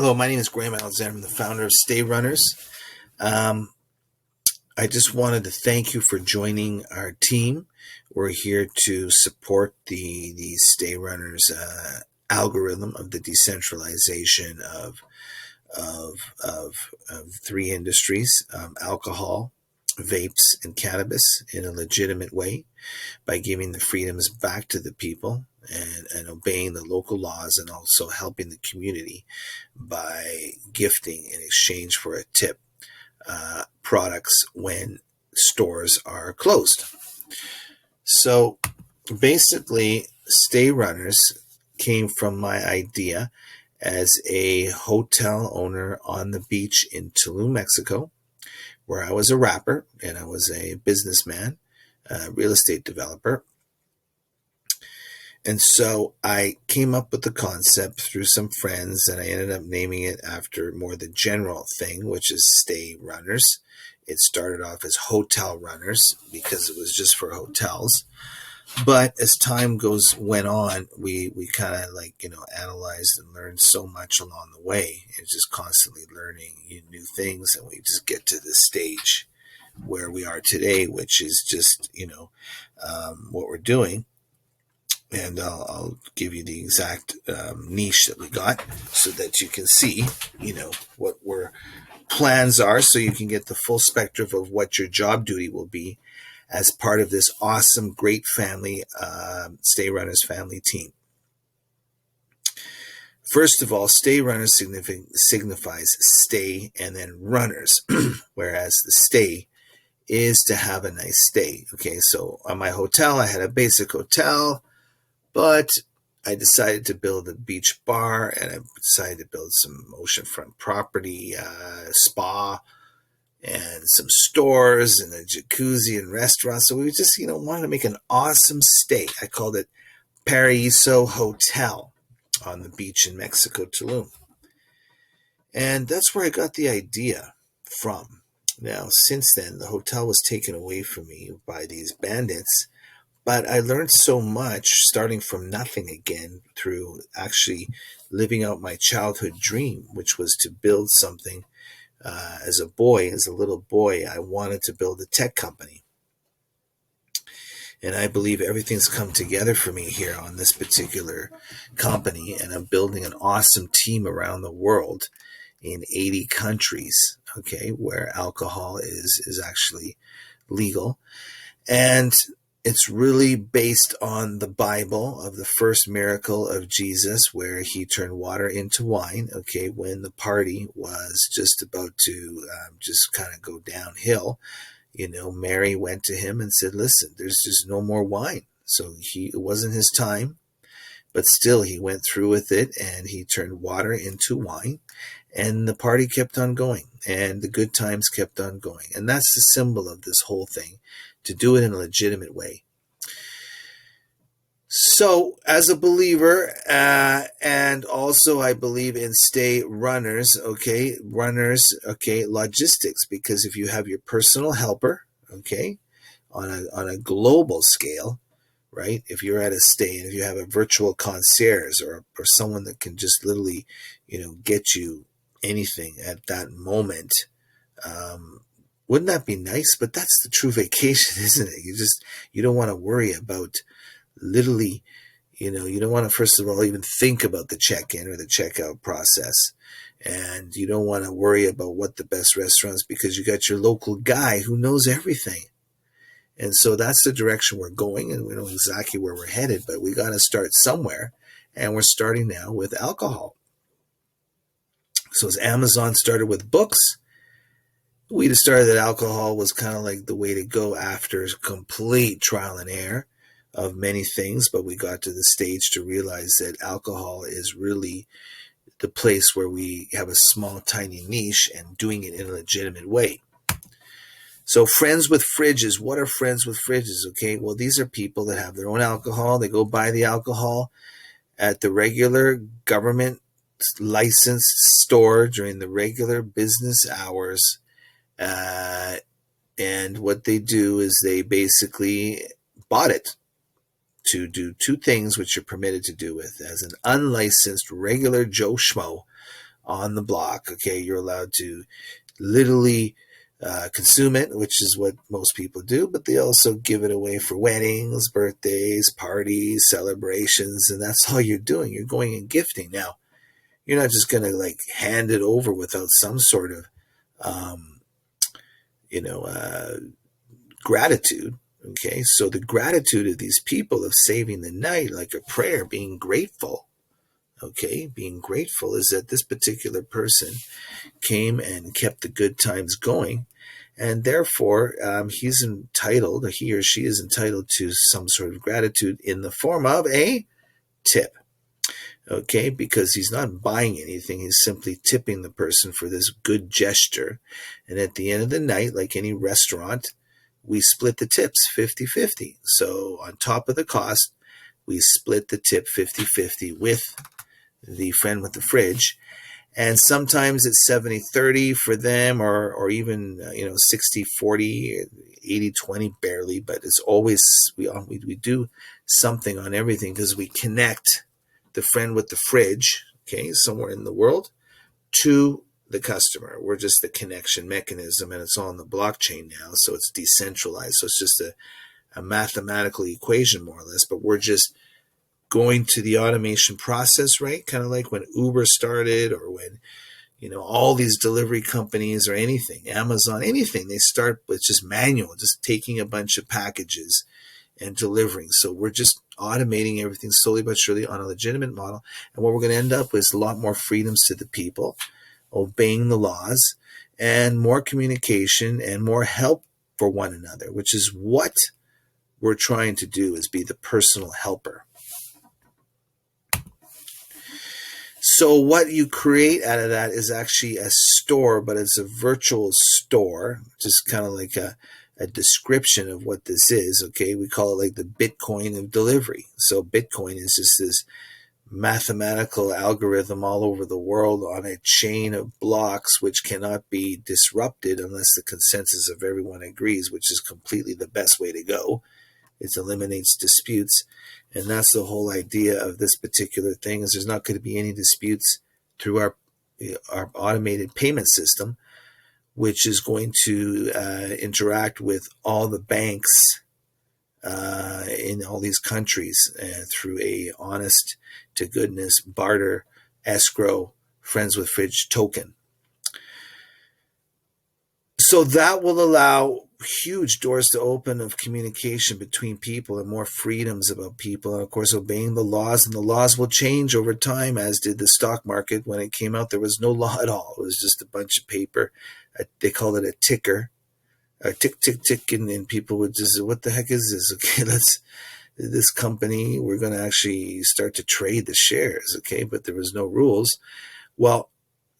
Hello, my name is Graham Alexander. I'm the founder of StayRunners. Um, I just wanted to thank you for joining our team. We're here to support the StayRunners algorithm of the decentralization of three industries: alcohol, vapes, and cannabis in a legitimate way by giving the freedoms back to the people and obeying the local laws, and also helping the community by gifting in exchange for a tip products when stores are closed. So basically, StayRunners came from my idea as a hotel owner on the beach in Tulum, Mexico, where I was a rapper and I was a businessman, a real estate developer. And so I came up with the concept through some friends, and I ended up naming it after more the general thing, which is StayRunners. It started off as Hotel Runners because it was just for hotels. But as time went on, we kind of analyzed and learned so much along the way, and just constantly learning new things, and we just get to this stage where we are today, which is just what we're doing. And I'll give you the exact niche that we got so that you can see, what our plans are, so you can get the full spectrum of what your job duty will be as part of this awesome, great family, StayRunners family team. First of all, StayRunners signifies stay and then runners, whereas the stay is to have a nice stay. Okay, so on my hotel, I had a basic hotel, but I decided to build a beach bar, and I decided to build some oceanfront property, spa, and some stores, and a jacuzzi and restaurant. So we just, wanted to make an awesome stay. I called it Paraiso Hotel on the beach in Mexico, Tulum. And that's where I got the idea from. Now, since then, the hotel was taken away from me by these bandits. But I learned so much, starting from nothing again, through actually living out my childhood dream, which was to build something. As a little boy, I wanted to build a tech company. And I believe everything's come together for me here on this particular company. And I'm building an awesome team around the world in 80 countries, okay, where alcohol is actually legal. And it's really based on the Bible of the first miracle of Jesus, where he turned water into wine, okay, when the party was just about to just kind of go downhill. Mary went to him and said, listen, there's just no more wine. So it wasn't his time, but still he went through with it, and he turned water into wine, and the party kept on going, and the good times kept on going. And that's the symbol of this whole thing, to do it in a legitimate way. So, as a believer, and also I believe in StayRunners, logistics, because if you have your personal helper, okay, on a global scale, right? If you're at a stay, and if you have a virtual concierge or someone that can just literally, get you anything at that moment, wouldn't that be nice? But that's the true vacation, isn't it? You don't want to worry about literally, you don't want to, first of all, even think about the check-in or the checkout process. And you don't want to worry about what the best restaurants, because you got your local guy who knows everything. And so that's the direction we're going, and we know exactly where we're headed, but we got to start somewhere. And we're starting now with alcohol. So as Amazon started with books, we decided that alcohol was kind of like the way to go after complete trial and error of many things. But we got to the stage to realize that alcohol is really the place where we have a small, tiny niche, and doing it in a legitimate way. So friends with fridges. What are friends with fridges? Okay, well, these are people that have their own alcohol. They go buy the alcohol at the regular government licensed store during the regular business hours. And what they do is they basically bought it to do two things which you're permitted to do with as an unlicensed regular Joe Schmo on the block. Okay, you're allowed to literally consume it, which is what most people do, but they also give it away for weddings, birthdays, parties, celebrations, and that's all you're doing. You're going and gifting. Now, you're not just going to like hand it over without some sort of, um, you know, gratitude. Okay, so the gratitude of these people of saving the night, like a prayer, being grateful. Okay, being grateful is that this particular person came and kept the good times going, and therefore he's entitled, or he or she is entitled to some sort of gratitude in the form of a tip. Okay, because he's not buying anything, he's simply tipping the person for this good gesture. And at the end of the night, like any restaurant, we split the tips 50-50. So on top of the cost, we split the tip 50-50 with the friend with the fridge. And sometimes it's 70-30 for them, or even 60-40, 80-20 barely, but it's always we do something on everything because we connect the friend with the fridge, okay, somewhere in the world, to the customer. We're just the connection mechanism, and it's all on the blockchain now, so it's decentralized. So it's just a mathematical equation, more or less, but we're just going to the automation process, right? Kind of like when Uber started, or when, all these delivery companies or anything, Amazon, anything, they start with just manual, just taking a bunch of packages and delivering. So we're just automating everything slowly but surely on a legitimate model. And what we're going to end up with is a lot more freedoms to the people, obeying the laws, and more communication and more help for one another, which is what we're trying to do, is be the personal helper. So what you create out of that is actually a store, but it's a virtual store, just kind of like a description of what this is. Okay, we call it like the Bitcoin of delivery. So Bitcoin is just this mathematical algorithm all over the world on a chain of blocks which cannot be disrupted unless the consensus of everyone agrees, which is completely the best way to go. It eliminates disputes, and that's the whole idea of this particular thing, is there's not going to be any disputes through our automated payment system, which is going to interact with all the banks in all these countries through a honest to goodness barter escrow friends with fridge token. So that will allow huge doors to open of communication between people and more freedoms about people, and of course obeying the laws. And the laws will change over time, as did the stock market. When it came out, there was no law at all. It was just a bunch of paper. They called it a ticker, a tick, tick, tick, and people would just say, what the heck is this? Okay, this company, we're going to actually start to trade the shares. Okay, but there was no rules. Well,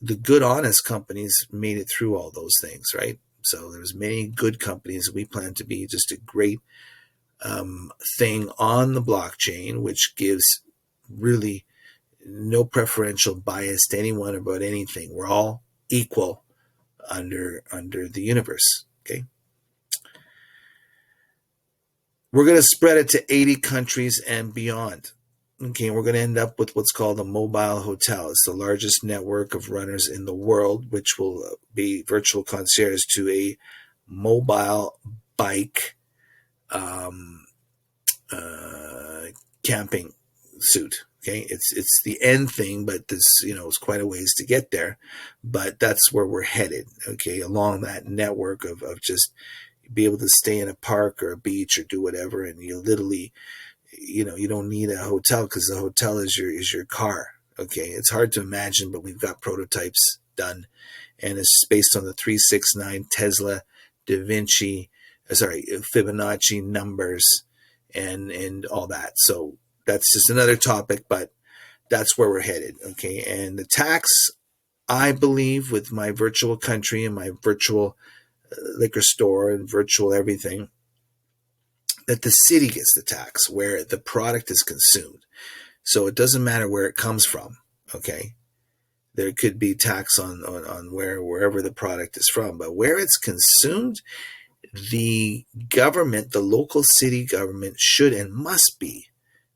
the good, honest companies made it through all those things, right? So there's many good companies. We plan to be just a great thing on the blockchain, which gives really no preferential bias to anyone about anything. We're all equal under the universe. Okay. We're going to spread it to 80 countries and beyond. Okay, we're going to end up with what's called a mobile hotel. It's the largest network of runners in the world, which will be virtual concierge to a mobile bike camping suit. Okay, it's the end thing, but this, it's quite a ways to get there. But that's where we're headed. Okay, along that network of just be able to stay in a park or a beach or do whatever, and you literally, you don't need a hotel, because the hotel is your car. Okay, it's hard to imagine, but we've got prototypes done, and it's based on the 369 Tesla Fibonacci numbers and all that. So that's just another topic, but that's where we're headed. Okay, and the tax, I believe, with my virtual country and my virtual liquor store and virtual everything, that the city gets the tax where the product is consumed. So it doesn't matter where it comes from. Okay, there could be tax on wherever the product is from, but where it's consumed, the government, the local city government, should and must be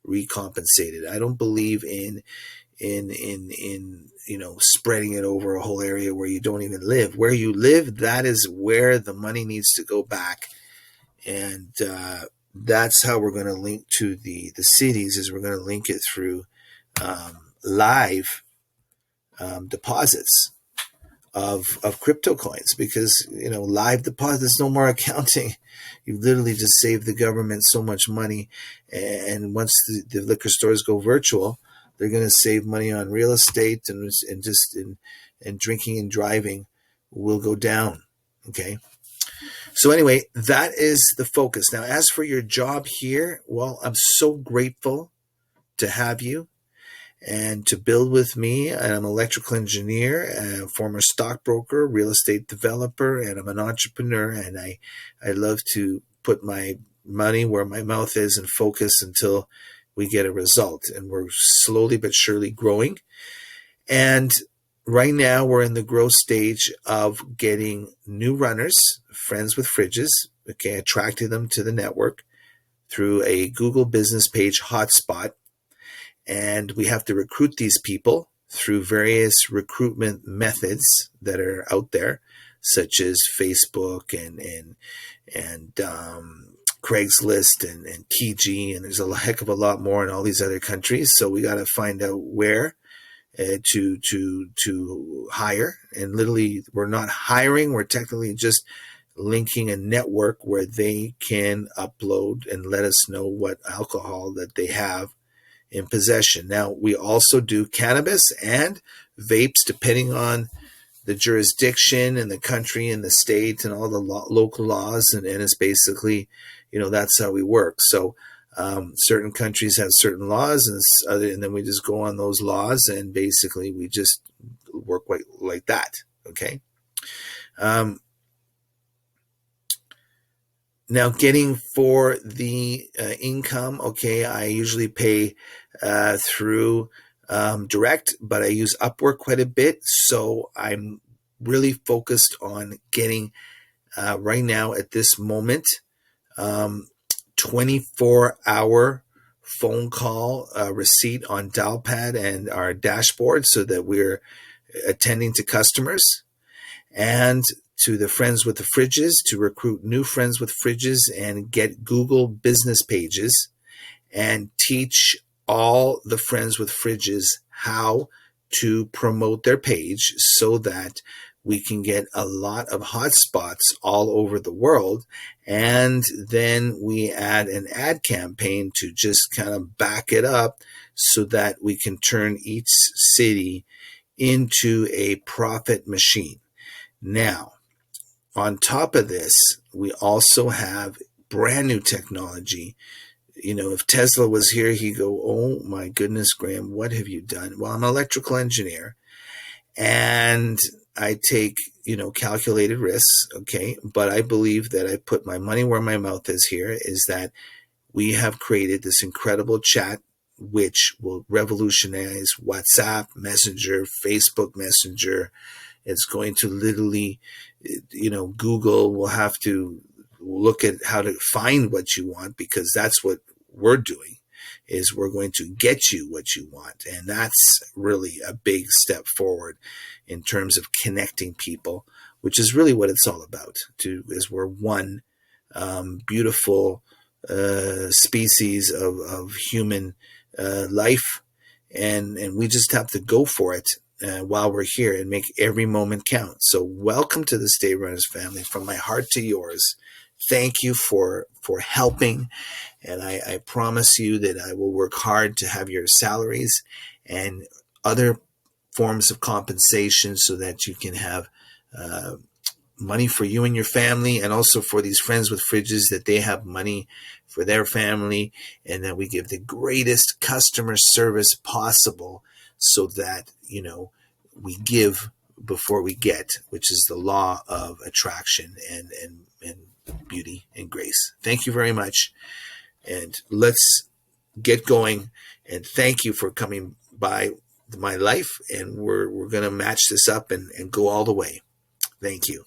recompensated. I don't believe in in spreading it over a whole area where you don't even live. Where you live, that is where the money needs to go back. And that's how we're going to link to the cities, is we're going to link it through live deposits of crypto coins, because live deposits, no more accounting. You literally just save the government so much money. And once the liquor stores go virtual, they're going to save money on real estate, and drinking and driving will go down. Okay. So anyway, that is the focus. Now, as for your job here, well, I'm so grateful to have you and to build with me. And I'm an electrical engineer, a former stockbroker, real estate developer, and I'm an entrepreneur. And I love to put my money where my mouth is and focus until we get a result. And we're slowly but surely growing. And right now we're in the growth stage of getting new runners, friends with fridges, okay, attracting them to the network through a Google business page hotspot. And we have to recruit these people through various recruitment methods that are out there, such as Facebook and Craigslist and Kijiji, and there's a heck of a lot more in all these other countries. So we got to find out where to hire. And literally, we're not hiring; we're technically just linking a network where they can upload and let us know what alcohol that they have in possession. Now, we also do cannabis and vapes, depending on the jurisdiction and the country and the state and all the local laws. And it's basically, that's how we work. So certain countries have certain laws, and then we just go on those laws, and basically we just work like that. Okay. Now, getting for the income, okay, I usually pay through direct, but I use Upwork quite a bit. So I'm really focused on getting right now at this moment 24-hour phone call receipt on Dialpad and our dashboard, so that we're attending to customers. And to the friends with the fridges, to recruit new friends with fridges and get Google business pages and teach all the friends with fridges how to promote their page, so that we can get a lot of hotspots all over the world. And then we add an ad campaign to just kind of back it up, so that we can turn each city into a profit machine. Now, on top of this, we also have brand new technology. If Tesla was here, he'd go, "Oh my goodness, Graham, what have you done?" Well, I'm an electrical engineer, and I take, calculated risks, okay? But I believe that I put my money where my mouth is here, is that we have created this incredible chat, which will revolutionize WhatsApp, Messenger, Facebook Messenger. It's going to literally, Google will have to look at how to find what you want, because that's what we're doing, is we're going to get you what you want. And that's really a big step forward in terms of connecting people, which is really what it's all about, is we're one beautiful species of human life. And we just have to go for it while we're here and make every moment count. So welcome to the StayRunners family. From my heart to yours, thank you for helping. And I promise you that I will work hard to have your salaries and other forms of compensation, so that you can have money for you and your family, and also for these friends with fridges, that they have money for their family, and that we give the greatest customer service possible, so that, we give before we get, which is the law of attraction and beauty and grace. Thank you very much. And let's get going. And thank you for coming by my life. And we're going to match this up and go all the way. Thank you.